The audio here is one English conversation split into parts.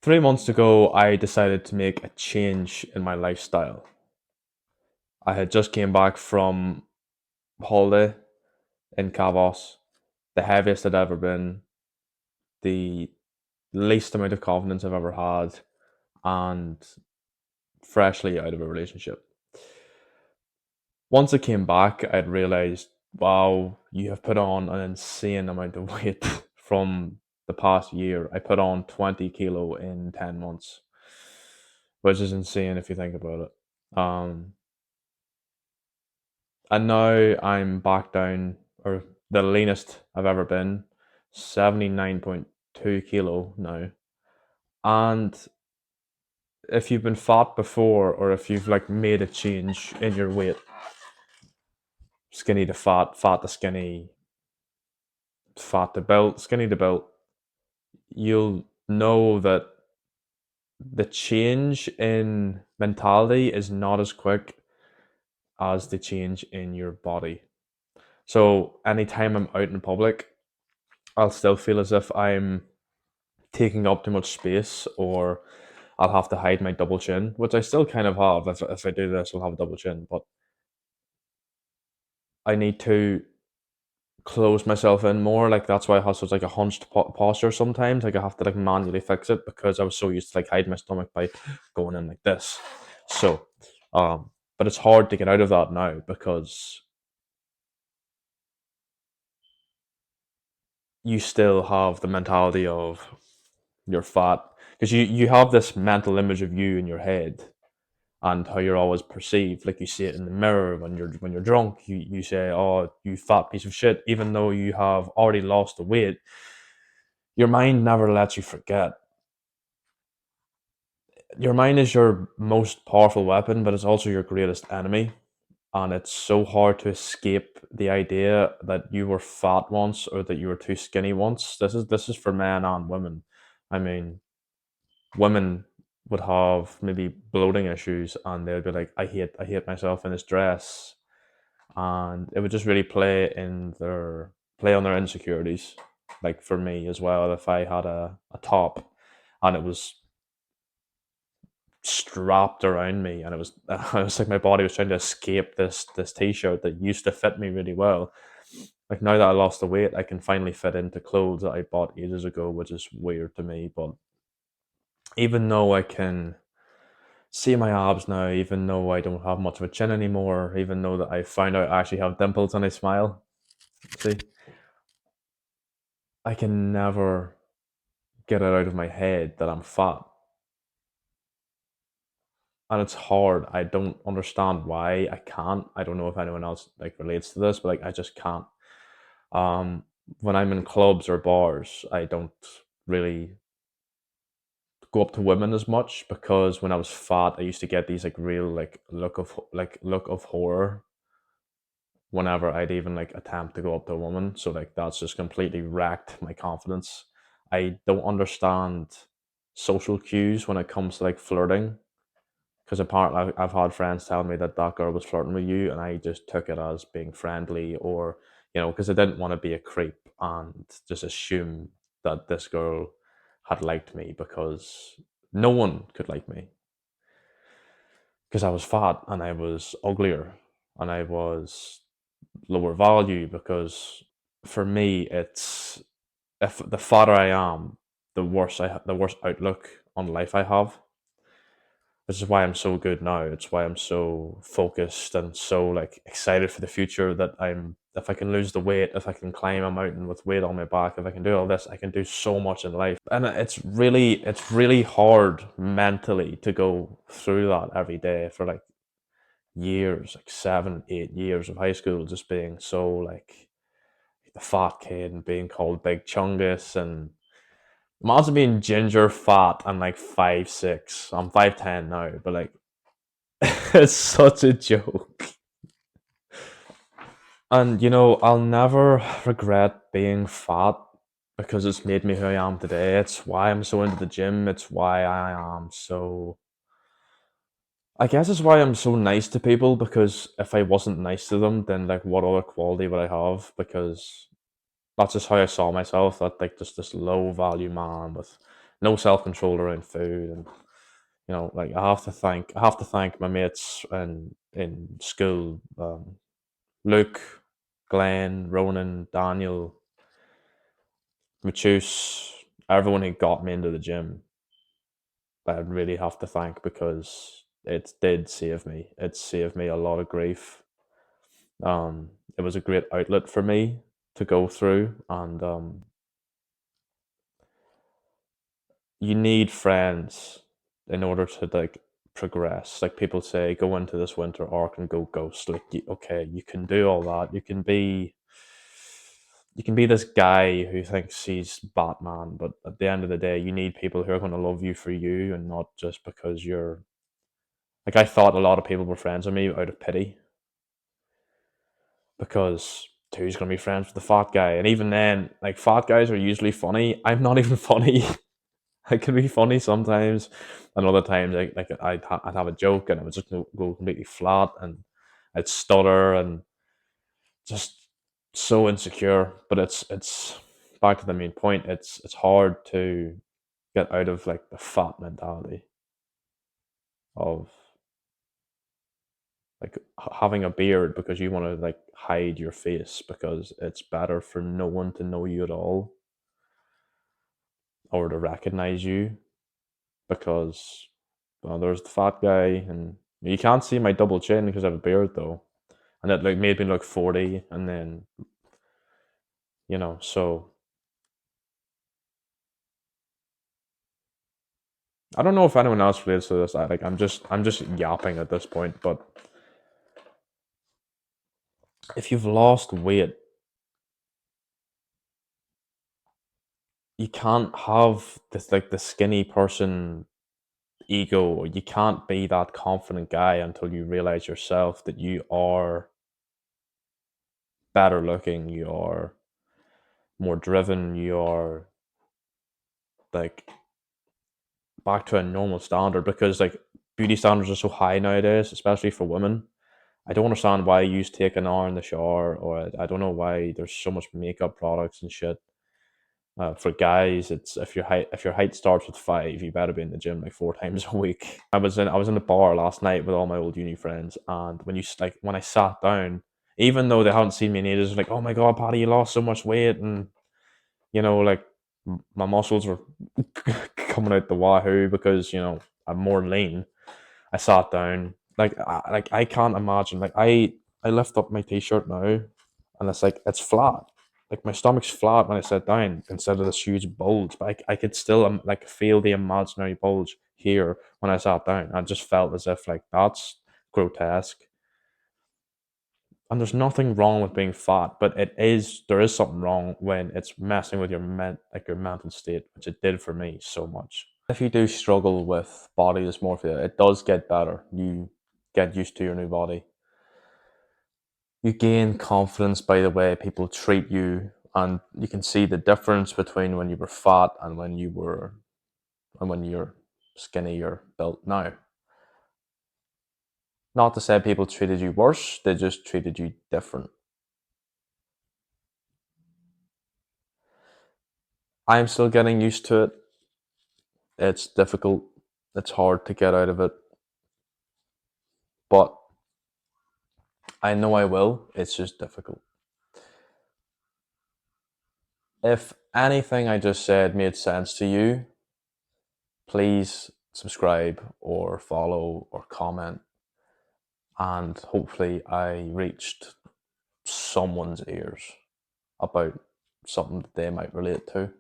3 months ago, I decided to make a change in my lifestyle. I had just came back from holiday in Cavos, the heaviest I'd ever been, the least amount of confidence I've ever had, and freshly out of a relationship. Once I came back, I'd realized, wow, you have put on an insane amount of weight from the past year. I put on 20 kilo in 10 months, which is insane if you think about it. And now I'm back down, or the leanest I've ever been, 79.2 kilo now. And if you've been fat before, or if you've like made a change in your weight, skinny to fat, fat to skinny, fat to built, skinny to built, you'll know that the change in mentality is not as quick as the change in your body. So anytime I'm out in public, I'll still feel as if I'm taking up too much space, or I'll have to hide my double chin, which I still kind of have. If I do this, I'll have a double chin, but I need to close myself in more. Like that's why I have such like a hunched posture sometimes. Like I have to like manually fix it because I was so used to like hide my stomach by going in like this. So, but it's hard to get out of that now because you still have the mentality of you're fat, because you have this mental image of you in your head and how you're always perceived. Like you see it in the mirror when you're drunk. You say, "Oh, you fat piece of shit," even though you have already lost the weight. Your mind never lets you forget. Your mind is your most powerful weapon, but it's also your greatest enemy. And it's so hard to escape the idea that you were fat once or that you were too skinny once. This is for men and women. I mean, women would have maybe bloating issues and they'd be like, I hate myself in this dress, and it would just really play on their insecurities. Like for me as well, if I had a top and it was strapped around me and it was I was like my body was trying to escape this t-shirt that used to fit me really well. Like now that I lost the weight, I can finally fit into clothes that I bought ages ago, which is weird to me. But even though I can see my abs now, even though I don't have much of a chin anymore, even though that I found out I actually have dimples and I smile, see, I can never get it out of my head that I'm fat. And it's hard. I don't understand why I can't. I don't know if anyone else like relates to this, but like I just can't. Um, when I'm in clubs or bars, I don't really go up to women as much because when I was fat, I used to get these like real look of horror whenever I'd even like attempt to go up to a woman. So like that's just completely wrecked my confidence. I don't understand social cues when it comes to like flirting, because apparently I've had friends tell me that that girl was flirting with you, and I just took it as being friendly, or because I didn't want to be a creep and just assume that this girl had liked me, because no one could like me because I was fat and I was uglier and I was lower value. Because for me, it's if the fatter I am, the worse outlook on life I have. Which is why I'm so good now. It's why I'm so focused and so like excited for the future, that I'm if I can lose the weight, if I can climb a mountain with weight on my back, if I can do all this, I can do so much in life. And it's really hard mentally to go through that every day for like years, like 7, 8 years of high school, just being so like the fat kid and being called Big Chungus, and imagine being ginger fat and like 5'6". I'm 5'10" now, but like it's such a joke. And I'll never regret being fat because it's made me who I am today. It's why I'm so into the gym. It's why I guess it's why I'm so nice to people, because if I wasn't nice to them, then like what other quality would I have? Because that's just how I saw myself, that like just this low value man with no self control around food, and like I have to thank my mates in school, Luke, Glenn, Ronan, Daniel, Matus, everyone who got me into the gym. I really have to thank, because it did save me. It saved me a lot of grief. It was a great outlet for me to go through, and you need friends in order to like progress. Like people say, go into this winter arc and go ghost. Like, okay, you can do all that. You can be this guy who thinks he's Batman, but at the end of the day, you need people who are going to love you for you, and not just because you're like. I thought a lot of people were friends with me out of pity, because who's going to be friends with the fat guy? And even then, like, fat guys are usually funny. I'm not even funny. I can be funny sometimes, and other times, I'd have a joke and it would just go completely flat, and I'd stutter and just so insecure. But it's back to the main point. It's hard to get out of like the fat mentality of like having a beard because you want to like hide your face because it's better for no one to know you at all or to recognize you, because well, there's the fat guy, and you can't see my double chin because I have a beard though, and it like made me look 40, and then so I don't know if anyone else relates to this. I'm just yapping at this point, but if you've lost weight, you can't have this like the skinny person ego. You can't be that confident guy until you realize yourself that you are better looking, you are more driven, you are like back to a normal standard, because like beauty standards are so high nowadays, especially for women. I don't understand why you take an hour in the shower, or I don't know why there's so much makeup products and shit. For guys, it's if your height starts with 5, you better be in the gym like 4 times a week. I was in the bar last night with all my old uni friends, and when I sat down, even though they haven't seen me in ages, like, oh my god, Paddy, you lost so much weight, and like my muscles were coming out the wahoo because I'm more lean. I sat down, I can't imagine, like I lift up my t-shirt now, and it's flat. Like my stomach's flat when I sit down instead of this huge bulge, but I could still like feel the imaginary bulge here when I sat down. I just felt as if like that's grotesque. And there's nothing wrong with being fat, but there is something wrong when it's messing with your mental state, which it did for me so much. If you do struggle with body dysmorphia, it does get better. You get used to your new body. You gain confidence by the way people treat you, and you can see the difference between when you were fat and when you're skinny or built now. Not to say people treated you worse, they just treated you different. I'm still getting used to it. It's difficult. It's hard to get out of it. But I know I will. It's just difficult. If anything I just said made sense to you, please subscribe or follow or comment. And hopefully, I reached someone's ears about something that they might relate to.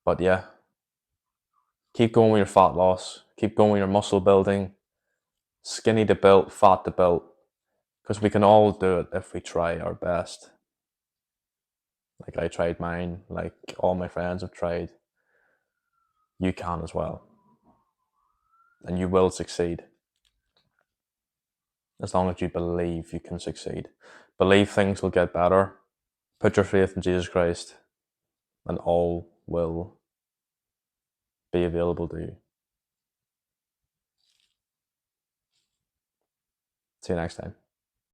But yeah, keep going with your fat loss, keep going with your muscle building, skinny to built, fat to built, because we can all do it if we try our best. Like I tried mine, like all my friends have tried. You can as well. And you will succeed. As long as you believe you can succeed. Believe things will get better. Put your faith in Jesus Christ, and all will be available to you. See you next time.